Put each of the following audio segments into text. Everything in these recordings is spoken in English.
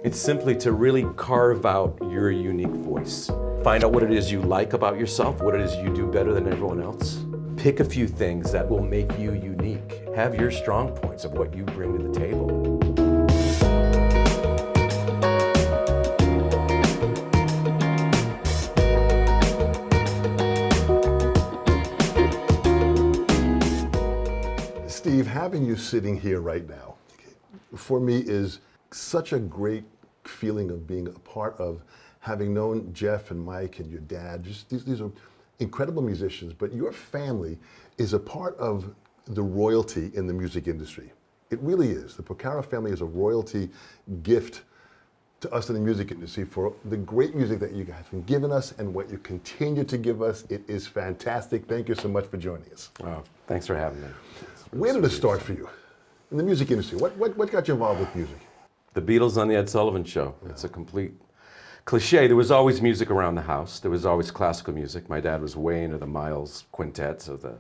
It's simply to really carve out your unique voice. Find out what it is you like about yourself, what it is you do better than everyone else. Pick a few things that will make you unique. Have your strong points of what you bring to the table. Steve, having you sitting here right now, for me is such a great feeling of being a part of having known Jeff and Mike and your dad. Just these are incredible musicians, but your family is a part of the royalty in the music industry. It really is. The Porcaro family is a royalty gift to us in the music industry for the great music that you guys have given us and what you continue to give us. It is fantastic. Thank you so much for joining us. Wow, thanks for having me. Where did it start for you in the music industry? What got you involved with music? The Beatles on the Ed Sullivan Show. Yeah. It's a complete cliche. There was always music around the house. There was always classical music. My dad was way into the Miles quintets of the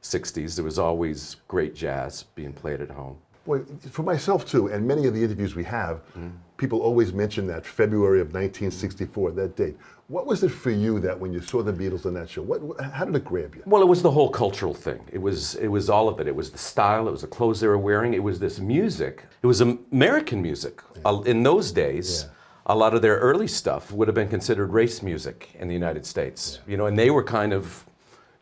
60s. There was always great jazz being played at home. Boy, for myself too, and many of the interviews we have, people always mention that February of 1964, that date. What was it for you that when you saw the Beatles on that show, how did it grab you? Well, it was the whole cultural thing. It was all of it. It was the style, it was the clothes they were wearing, it was this music. It was American music. Yeah. In those days, a lot of their early stuff would have been considered race music in the United States. Yeah. You know, and they were kind of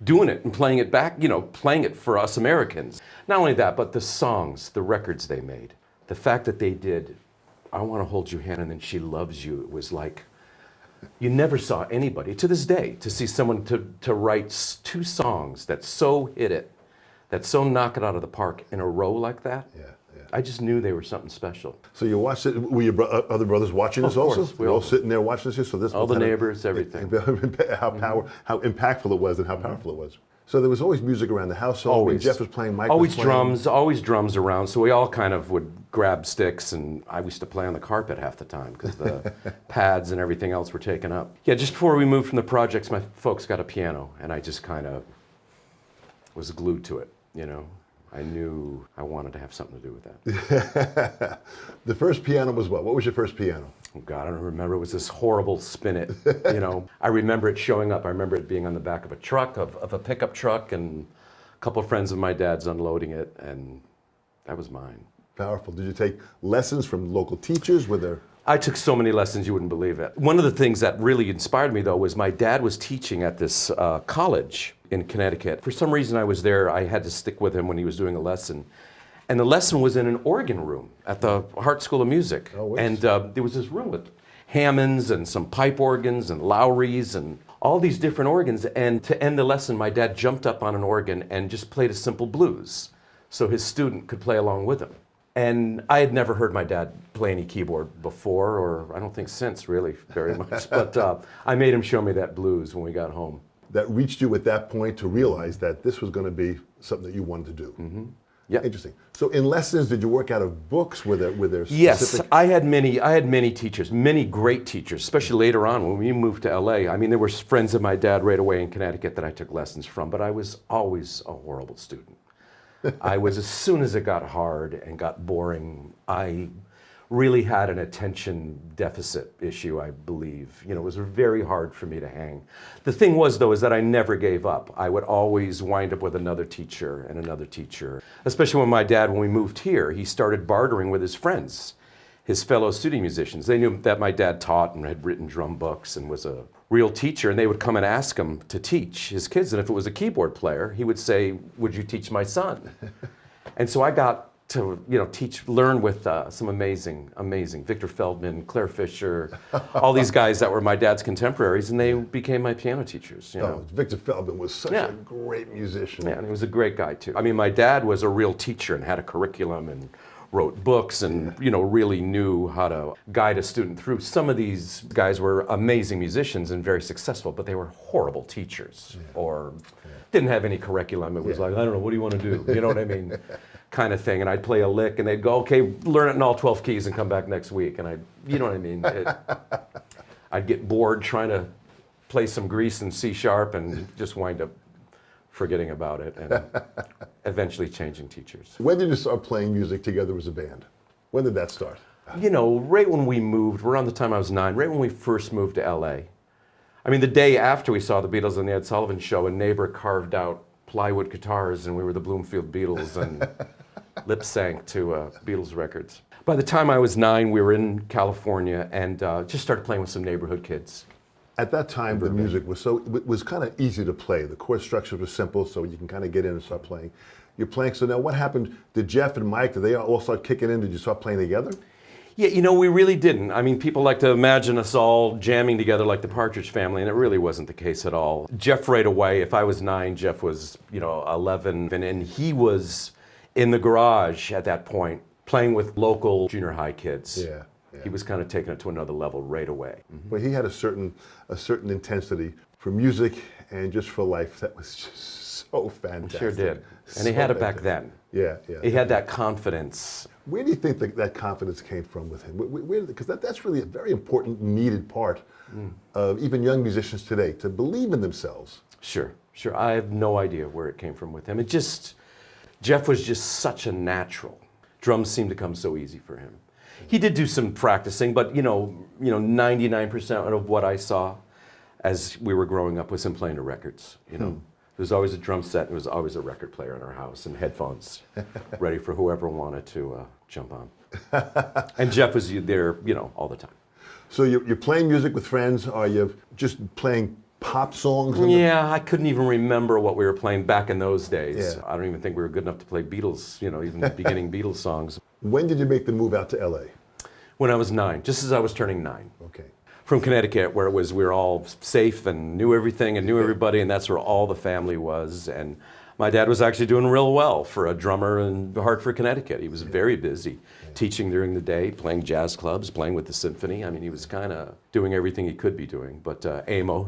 doing it and playing it back, you know, playing it for us Americans. Not only that, but the songs, the records they made. The fact that they did, I Want to Hold Your Hand and Then She Loves You, it was like, you never saw anybody, to this day, to see someone to write two songs that so hit it, that so knock it out of the park in a row like that. Yeah, yeah. I just knew they were something special. So you watched it, were your other brothers watching this also? We're all sitting there watching this? So this all the neighbors, everything. How impactful it was and how powerful it was. So there was always music around the household. Always. Jeff was playing, Mike always was playing. Always drums around. So we all kind of would grab sticks, and I used to play on the carpet half the time because the pads and everything else were taken up. Yeah, just before we moved from the projects, my folks got a piano, and I just kind of was glued to it, you know. I knew I wanted to have something to do with that. The first piano was what? What was your first piano? Oh God, I don't remember. It was this horrible Spinet, you know. I remember it showing up. I remember it being on the back of a truck, of a pickup truck, and a couple of friends of my dad's unloading it, and that was mine. Powerful. Did you take lessons from local teachers? Were there? I took so many lessons you wouldn't believe it. One of the things that really inspired me, though, was my dad was teaching at this college in Connecticut. For some reason I was there, I had to stick with him when he was doing a lesson. And the lesson was in an organ room at the Hart School of Music. Oh, and there was this room with Hammonds and some pipe organs and Lowrys and all these different organs. And to end the lesson, my dad jumped up on an organ and just played a simple blues so his student could play along with him. And I had never heard my dad play any keyboard before, or I don't think since, really, very much. But I made him show me that blues when we got home. That reached you at that point to realize that this was going to be something that you wanted to do. Mm-hmm. Yeah. Interesting. So in lessons, did you work out of books? Were there specific? Yes, I had many teachers, many great teachers, especially later on when we moved to LA. I mean, there were friends of my dad right away in Connecticut that I took lessons from, but I was always a horrible student. As soon as it got hard and got boring, I really had an attention deficit issue, I believe. You know, it was very hard for me to hang. The thing was, though, is that I never gave up. I would always wind up with another teacher and another teacher. Especially when we moved here, he started bartering with his friends, his fellow studio musicians. They knew that my dad taught and had written drum books and was a real teacher, and they would come and ask him to teach his kids. And if it was a keyboard player, he would say, "Would you teach my son?" And so I got to, you know, learn with some amazing Victor Feldman, Claire Fisher, all these guys that were my dad's contemporaries, and they became my piano teachers. You know? Victor Feldman was such a great musician. Yeah, and he was a great guy too. I mean, my dad was a real teacher and had a curriculum and wrote books and, you know, really knew how to guide a student through. Some of these guys were amazing musicians and very successful, but they were horrible teachers or didn't have any curriculum. It was like, I don't know, what do you want to do? You know what I mean? Kind of thing. And I'd play a lick and they'd go, okay, learn it in all 12 keys and come back next week. And you know what I mean? I'd get bored trying to play some Grease in C sharp and just wind up forgetting about it and eventually changing teachers. When did you start playing music together as a band? When did that start? you know, right when we moved, around the time I was 9, right when we first moved to LA. I mean, the day after we saw the Beatles on the Ed Sullivan Show, a neighbor carved out plywood guitars, and we were the Bloomfield Beatles and lip sank to Beatles records. By the time I was 9, we were in California and just started playing with some neighborhood kids. At that time, the music was kind of easy to play. The chord structure was simple, so you can kind of get in and start playing. You're playing. So now, what happened? Did Jeff and Mike? Did they all start kicking in? Did you start playing together? Yeah, you know, we really didn't. I mean, people like to imagine us all jamming together like the Partridge Family, and it really wasn't the case at all. Jeff right away, if I was 9, Jeff was, you know, 11, and he was in the garage at that point playing with local junior high kids. Yeah. He was kind of taking it to another level right away. But he had a certain intensity for music and just for life that was just so fantastic. Sure did. And he So had it back fantastic. then. Yeah. He had that confidence. Where do you think that confidence came from with him? Because that's really a very important, needed part of even young musicians today, to believe in themselves. Sure. I have no idea where it came from with him. Jeff was just such a natural. Drums seemed to come so easy for him. He did do some practicing, but you know, 99% of what I saw as we were growing up was him playing the records. You know, there was always a drum set, and there was always a record player in our house, and headphones, ready for whoever wanted to jump on. And Jeff was there, you know, all the time. So you're playing music with friends. Are you just playing pop songs? Yeah, I couldn't even remember what we were playing back in those days. Yeah. I don't even think we were good enough to play Beatles, you know, even the beginning Beatles songs. When did you make the move out to LA? When I was 9, just as I was turning 9. Okay. From Connecticut, where we were all safe and knew everything and knew everybody, and that's where all the family was. And my dad was actually doing real well for a drummer in Hartford, Connecticut. He was very busy, teaching during the day, playing jazz clubs, playing with the symphony. I mean, he was kind of doing everything he could be doing. But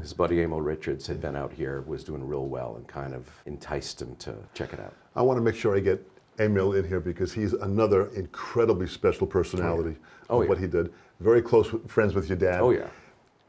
his buddy Amo Richards, had been out here, was doing real well, and kind of enticed him to check it out. I want to make sure I get Emil in here because he's another incredibly special personality of what he did. Very close friends with your dad. Oh, yeah.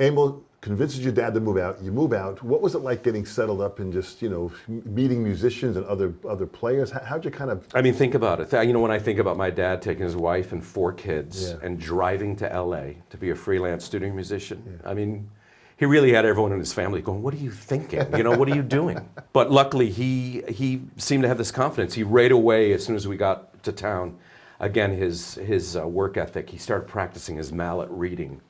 Emil convinces your dad to move out. You move out. What was it like getting settled up and just, you know, meeting musicians and other players? How'd you kind of... I mean, think about it. You know, when I think about my dad taking his wife and 4 kids and driving to LA to be a freelance studio musician, I mean, he really had everyone in his family going, what are you thinking? You know, what are you doing? But luckily, he seemed to have this confidence. He right away, as soon as we got to town, again, his work ethic, he started practicing his mallet reading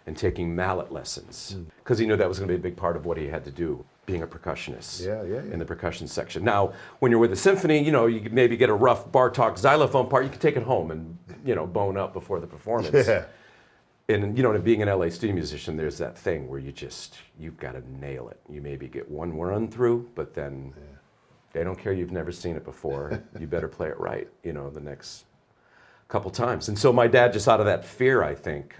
and taking mallet lessons because he knew that was going to be a big part of what he had to do, being a percussionist in the percussion section. Now, when you're with a symphony, you know, you could maybe get a rough Bartok xylophone part, you could take it home and, you know, bone up before the performance. Yeah. And, you know, being an LA studio musician, there's that thing where you've got to nail it. You maybe get one run through, but then they don't care you've never seen it before. You better play it right, you know, the next couple times. And so my dad, just out of that fear, I think,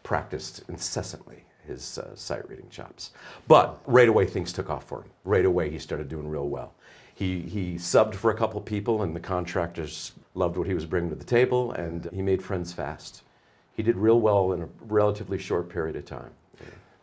practiced incessantly his sight reading chops. But right away things took off for him. Right away he started doing real well. He subbed for a couple people, and the contractors loved what he was bringing to the table, and he made friends fast. He did real well in a relatively short period of time.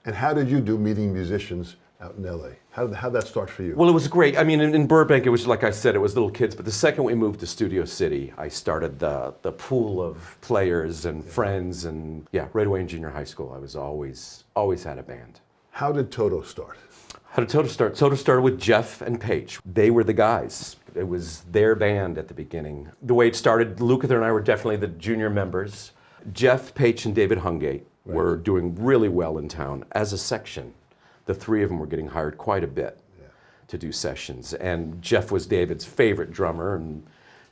And how did you do meeting musicians out in LA? How did that start for you? Well, it was great. I mean, in Burbank, it was, like I said, it was little kids. But the second we moved to Studio City, I started the pool of players and friends. And right away in junior high school, I was always had a band. How did Toto start? How did Toto start? Toto started with Jeff and Paige. They were the guys. It was their band at the beginning. The way it started, Lukather and I were definitely the junior members. Jeff, Paige, and David Hungate were doing really well in town as a section. The 3 of them were getting hired quite a bit to do sessions. And Jeff was David's favorite drummer, and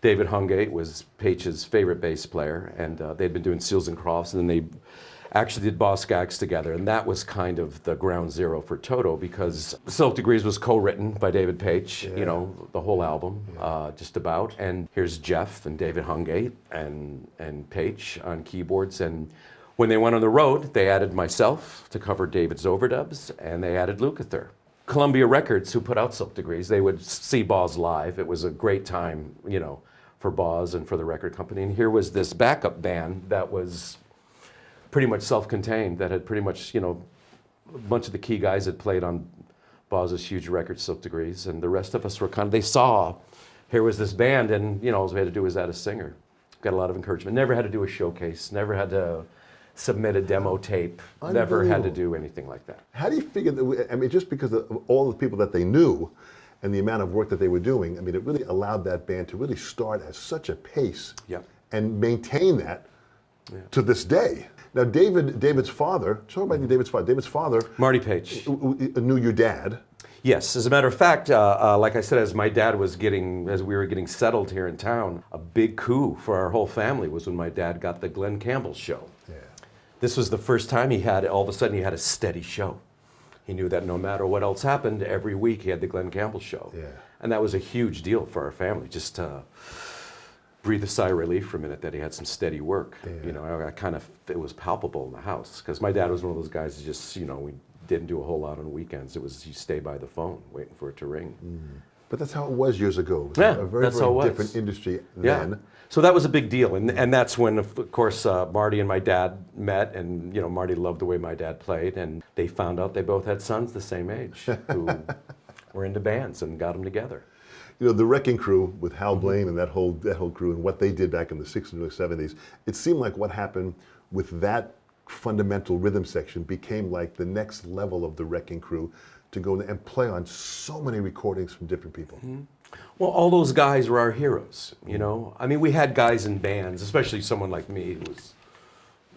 David Hungate was Paige's favorite bass player. And they'd been doing Seals and Crofts, and then they actually did Boss Gags together. And that was kind of the ground zero for Toto, because Silk Degrees was co-written by David Paige, you know, the whole album, just about. And here's Jeff and David Hungate and Paige on keyboards. And when they went on the road, they added myself to cover David's overdubs, and they added Lukather. Columbia Records, who put out Silk Degrees, they would see Boz live. It was a great time, you know, for Boz and for the record company. And here was this backup band that was pretty much self-contained, that had pretty much, you know, a bunch of the key guys had played on Boz's huge record, Silk Degrees, and the rest of us were they saw, here was this band, and, you know, all we had to do was add a singer. got a lot of encouragement. Never had to do a showcase, never had to submit a demo tape, never had to do anything like that. How do you figure that, I mean, just because of all the people that they knew and the amount of work that they were doing, I mean, it really allowed that band to really start at such a pace and maintain that to this day. Now, David's father, talk about David's father. David's father, Marty Page, knew your dad. Yes, as a matter of fact, like I said, as we were getting settled here in town, a big coup for our whole family was when my dad got the Glenn Campbell show. Yeah. This was the first time all of a sudden he had a steady show. He knew that no matter what else happened, every week he had the Glenn Campbell show. Yeah. And that was a huge deal for our family, just to breathe a sigh of relief for a minute that he had some steady work. Yeah. You know, it was palpable in the house, because my dad was one of those guys who just, we didn't do a whole lot on weekends. It was you stay by the phone waiting for it to ring. But that's how it was years ago. It was Yeah, a very, that's how it very was. different industry Yeah. then. So that was a big deal, and that's when, of course, Marty and my dad met, and Marty loved the way my dad played, and they found out they both had sons the same age who were into bands and got them together. You know, the Wrecking Crew with Hal Blaine and that whole crew and what they did back in the 60s and 70s, it seemed like what happened with that fundamental rhythm section became like the next level of the Wrecking Crew to go and play on so many recordings from different people. Well, all those guys were our heroes, I mean, we had guys in bands, especially someone like me who was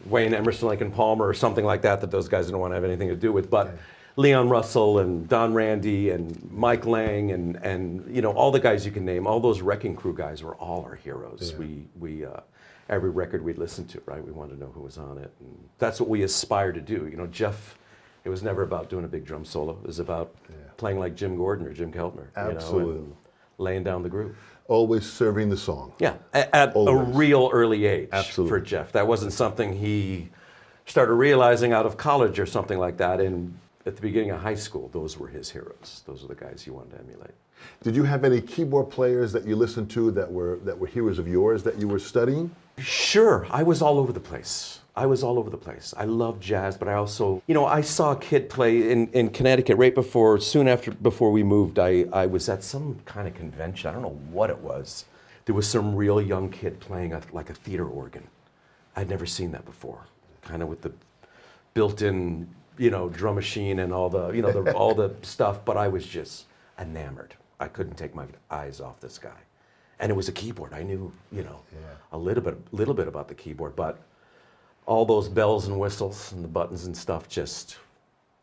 Wayne Emerson, Lake and Palmer, or something like that those guys didn't want to have anything to do with. But Leon Russell and Don Randy and Mike Lang and all the guys you can name, all those Wrecking Crew guys were all our heroes. Yeah. We every record we'd listen to, right? We wanted to know who was on it. And that's what we aspired to do. Jeff, it was never about doing a big drum solo. It was about playing like Jim Gordon or Jim Keltner. Absolutely. And laying down the groove. Always serving the song. Yeah, at a real early age. Absolutely. For Jeff. That wasn't something he started realizing out of college or something like that. And at the beginning of high school, those were his heroes. Those were the guys he wanted to emulate. Did you have any keyboard players that you listened to that were heroes of yours that you were studying? Sure, I was all over the place. I loved jazz, but I also, I saw a kid play in Connecticut right before we moved. I was at some kind of convention. I don't know what it was. There was some real young kid playing like a theater organ. I'd never seen that before. Kind of with the built-in, drum machine and all the, all the stuff. But I was just enamored. I couldn't take my eyes off this guy. And it was a keyboard. I knew, a little bit about the keyboard, but all those bells and whistles and the buttons and stuff,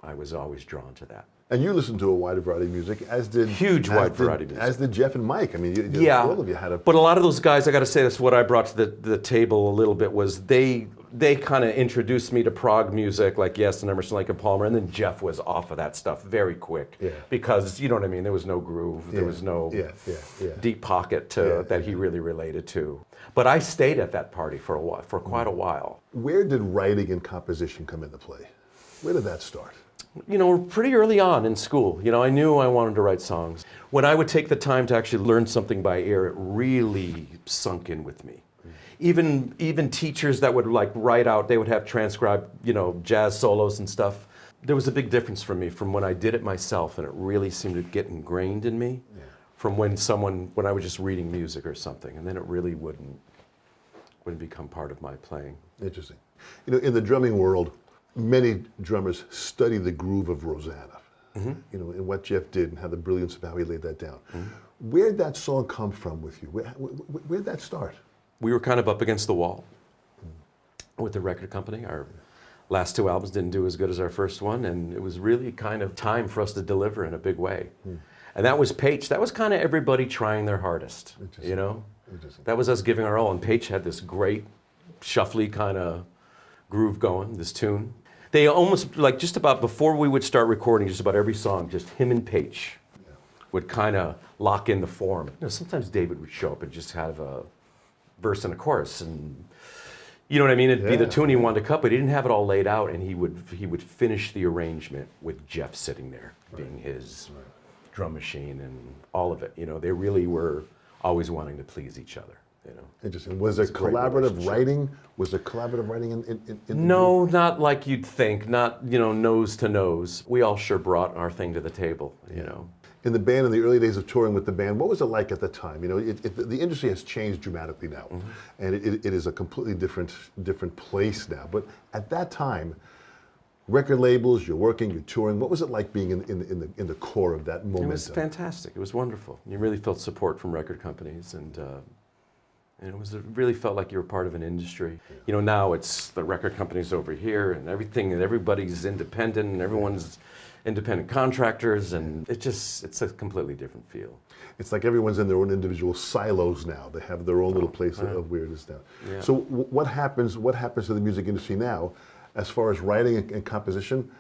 I was always drawn to that. And you listened to a wide variety of music, as did variety of music. As did Jeff and Mike. I mean, all of you had a. But a lot of those guys, I got to say, that's what I brought to the table a little bit. Was they kind of introduced me to prog music, like and Emerson, Lake and Palmer, and then Jeff was off of that stuff very quick. Yeah. Because what I mean. There was no groove. There was no deep pocket that he really related to. But I stayed at that party for quite a while. Where did writing and composition come into play? Where did that start? Pretty early on in school. I knew I wanted to write songs. When I would take the time to actually learn something by ear, it really sunk in with me. Even teachers that would write out, they would have transcribed, jazz solos and stuff. There was a big difference for me from when I did it myself, and it really seemed to get ingrained in me. Yeah. From when I was just reading music or something, and then it really wouldn't become part of my playing. Interesting. In the drumming world, many drummers study the groove of Rosanna. Mm-hmm. And what Jeff did and how the brilliance of how he laid that down. Mm-hmm. Where'd that song come from with you? Where'd that start? We were kind of up against the wall with the record company. Our last two albums didn't do as good as our first one, and it was really kind of time for us to deliver in a big way. And that was Paige. That was kind of everybody trying their hardest, That was us giving our all, and Paige had this great shuffly kind of groove going, this tune. They almost, just about before we would start recording just about every song, just him and Paige would kind of lock in the form. Sometimes David would show up and just have a verse and a chorus, and you know what I mean? It'd be the tune he wanted to cut, but he didn't have it all laid out, and he would finish the arrangement with Jeff sitting there, being his drum machine and all of it. They really were always wanting to please each other. Interesting. Was there collaborative writing? Was there collaborative writing in No, not like you'd think. Not nose to nose. We all sure brought our thing to the table. in the band, in the early days of touring with the band, what was it like at the time? You know, the industry has changed dramatically now, and it is a completely different place now. But at that time, record labels, you're working, you're touring. What was it like being in the core of that moment? It was fantastic. It was wonderful. You really felt support from record companies, and it really felt like you were part of an industry. You know, now it's the record companies over here, and everything, and everybody's independent, and everyone's independent contractors, and it's a completely different feel. It's like everyone's in their own individual silos now. They have their own little place of weirdness now. Yeah. So what happens to the music industry now, as far as writing and composition?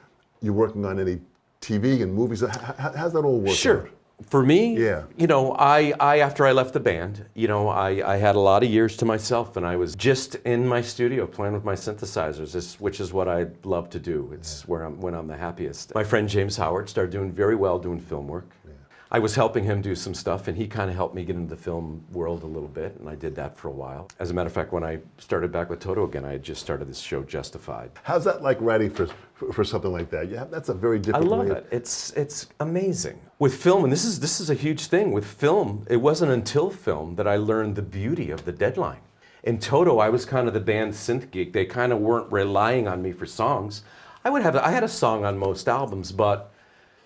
You're working on any TV and movies. How's that all work? Sure. For me, yeah. You know, I after I left the band, you know, I had a lot of years to myself, and I was just in my studio playing with my synthesizers, which is what I love to do. It's when I'm the happiest. My friend James Howard started doing very well doing film work. Yeah. I was helping him do some stuff, and he kind of helped me get into the film world a little bit, and I did that for a while. As a matter of fact, when I started back with Toto again, I had just started this show, Justified. How's that like writing for something like that? Yeah, that's a very different I love it. It's amazing. With film, and this is a huge thing, with film, it wasn't until film that I learned the beauty of the deadline. In Toto, I was kind of the band synth geek. They kind of weren't relying on me for songs. I had a song on most albums, but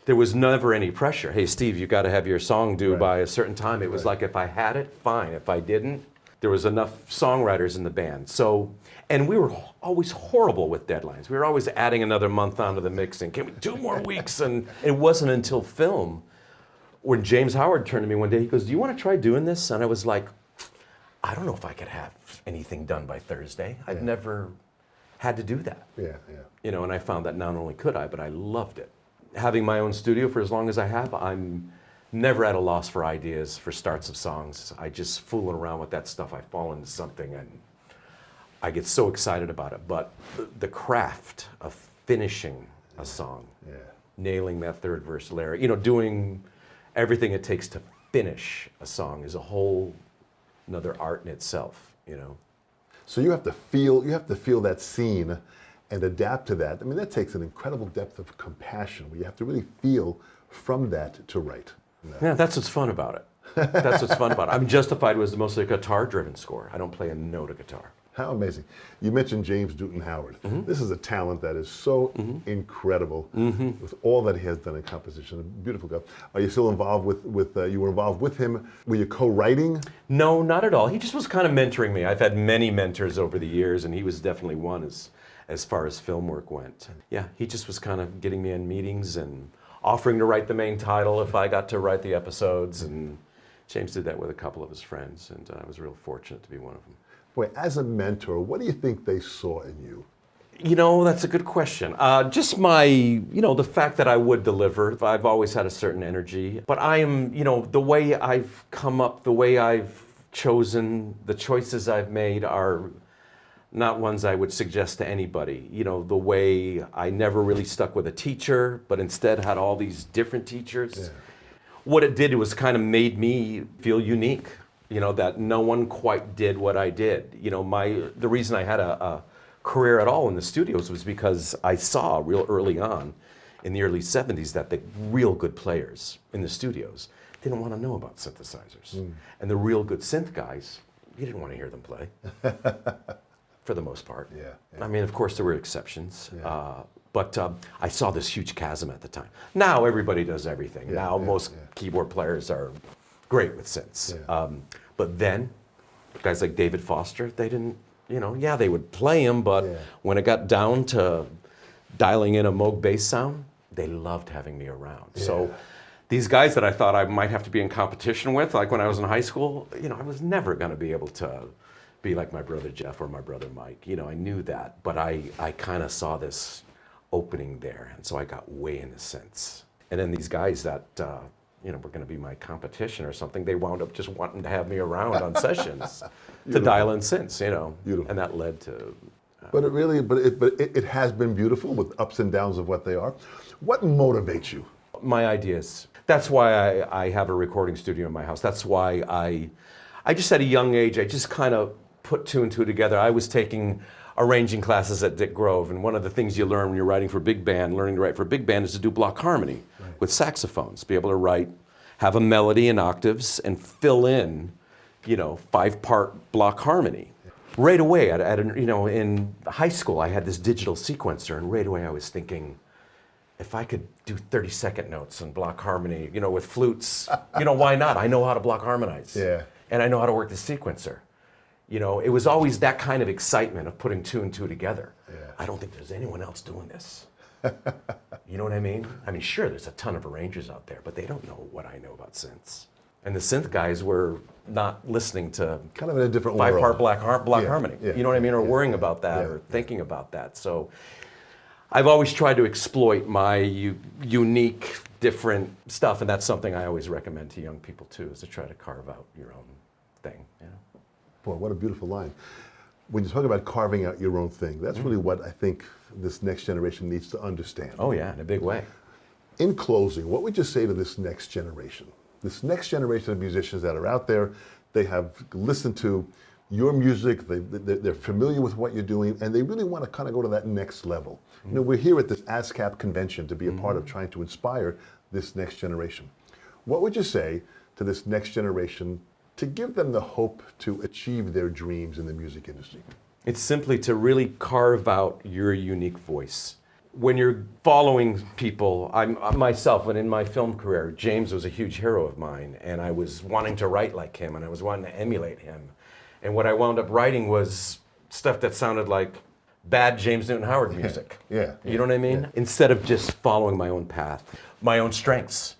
there was never any pressure. Hey, Steve, you got to have your song due by a certain time. It was like, if I had it, fine. If I didn't, there was enough songwriters in the band. So, and we were always horrible with deadlines. We were always adding another month onto the mixing. Can we do 2 more weeks? And it wasn't until film, when James Howard turned to me one day, he goes, do you want to try doing this? And I was like, I don't know if I could have anything done by Thursday. I've never had to do that. Yeah, yeah. You know, and I found that not only could I, but I loved it. Having my own studio for as long as I have, I'm never at a loss for ideas, for starts of songs. I just fooling around with that stuff. I fall into something and I get so excited about it. But the craft of finishing a song, nailing that third verse lyric, you know, doing everything it takes to finish a song is a whole another art in itself, you know. So you have to feel that scene and adapt to that. I mean, that takes an incredible depth of compassion where you have to really feel from that to write. Yeah, that's what's fun about it. That's what's fun about it. I mean, Justified was mostly a guitar-driven score. I don't play a note of guitar. How amazing. You mentioned James Newton Howard. This is a talent that is so incredible with all that he has done in composition. A beautiful guy. Are you still involved you were involved with him? Were you co-writing? No, not at all. He just was kind of mentoring me. I've had many mentors over the years, and he was definitely one as far as film work went. Yeah, he just was kind of getting me in meetings and offering to write the main title if I got to write the episodes, and James did that with a couple of his friends, and I was real fortunate to be one of them. Boy, as a mentor, what do you think they saw in you? You know, that's a good question. Just the fact that I would deliver. I've always had a certain energy, but I am, the way I've come up, the way I've chosen, the choices I've made are not ones I would suggest to anybody. You know, the way I never really stuck with a teacher, but instead had all these different teachers. Yeah. What it did was kind of made me feel unique, that no one quite did what I did. The reason I had a career at all in the studios was because I saw real early on in the early 70s that the real good players in the studios didn't want to know about synthesizers. And the real good synth guys, you didn't want to hear them play. For the most part. Yeah. I mean, of course, there were exceptions, but I saw this huge chasm at the time. Now everybody does everything. Now most keyboard players are great with synths. But then, guys like David Foster, they didn't, they would play them, but when it got down to dialing in a Moog bass sound, they loved having me around. Yeah. So these guys that I thought I might have to be in competition with, like when I was in high school, I was never going to be able to be like my brother Jeff or my brother Mike. I knew that, but I kind of saw this opening there, and so I got way into synths. And then these guys that were going to be my competition or something, they wound up just wanting to have me around on sessions to dial in synths, Beautiful. And that led to. But it has been beautiful with ups and downs of what they are. What motivates you? My ideas. That's why I have a recording studio in my house. That's why I just at a young age, I just kind of put two and two together. I was taking arranging classes at Dick Grove, and one of the things you learn when you're writing for big band, learning to write for big band, is to do block harmony with saxophones, be able to write have a melody in octaves, and fill in, 5-part block harmony. Right away, in high school, I had this digital sequencer, and right away I was thinking, if I could do 30-second notes and block harmony, with flutes, why not? I know how to block harmonize. Yeah. And I know how to work the sequencer. It was always that kind of excitement of putting two and two together. Yeah. I don't think there's anyone else doing this. You know what I mean? I mean, sure, there's a ton of arrangers out there, but they don't know what I know about synths. And the synth guys were not listening to Kind of in a different world. 5-part block Yeah, harmony. yeah, You know what I mean? Or yeah, worrying about that, yeah, or thinking about that. So I've always tried to exploit my unique, different stuff, and that's something I always recommend to young people too, is to try to carve out your own thing. Boy, what a beautiful line. When you talk about carving out your own thing, that's really what I think this next generation needs to understand. Oh yeah, in a big way. In closing, what would you say to this next generation? This next generation of musicians that are out there, they have listened to your music, they're familiar with what you're doing, and they really want to kind of go to that next level. We're here at this ASCAP convention to be a part of trying to inspire this next generation. What would you say to this next generation to give them the hope to achieve their dreams in the music industry? It's simply to really carve out your unique voice. When you're following people, I'm myself, and in my film career, James was a huge hero of mine, and I was wanting to write like him, and I was wanting to emulate him. And what I wound up writing was stuff that sounded like bad James Newton Howard music. Yeah. You know what I mean? Yeah. Instead of just following my own path, my own strengths.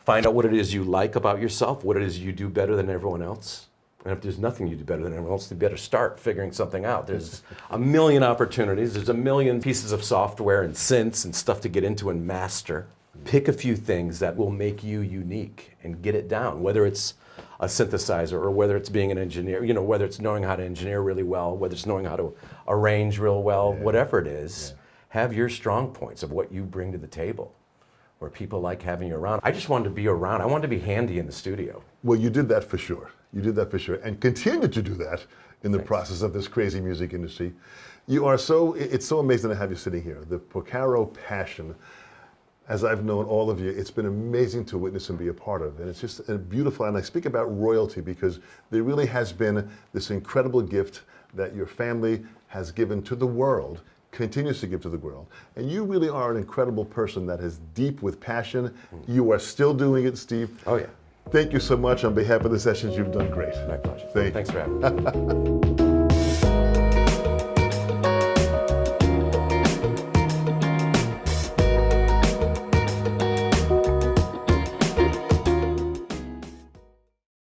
Find out what it is you like about yourself, what it is you do better than everyone else. And if there's nothing you do better than everyone else, you better start figuring something out. There's a million opportunities. There's a million pieces of software and synths and stuff to get into and master. Pick a few things that will make you unique and get it down, whether it's a synthesizer or whether it's being an engineer, whether it's knowing how to engineer really well, whether it's knowing how to arrange real well, whatever it is, have your strong points of what you bring to the table, where people like having you around. I just wanted to be around. I wanted to be handy in the studio. Well, you did that for sure. You did that for sure, and continue to do that in the process of this crazy music industry. It's so amazing to have you sitting here. The Porcaro passion, as I've known all of you, it's been amazing to witness and be a part of. And it's just a beautiful, and I speak about royalty because there really has been this incredible gift that your family has given to the world, continues to give to the world. And you really are an incredible person that is deep with passion. You are still doing it, Steve. Oh yeah. Thank you so much. On behalf of the sessions, you've done great. My pleasure. Thank you. Thanks for having me.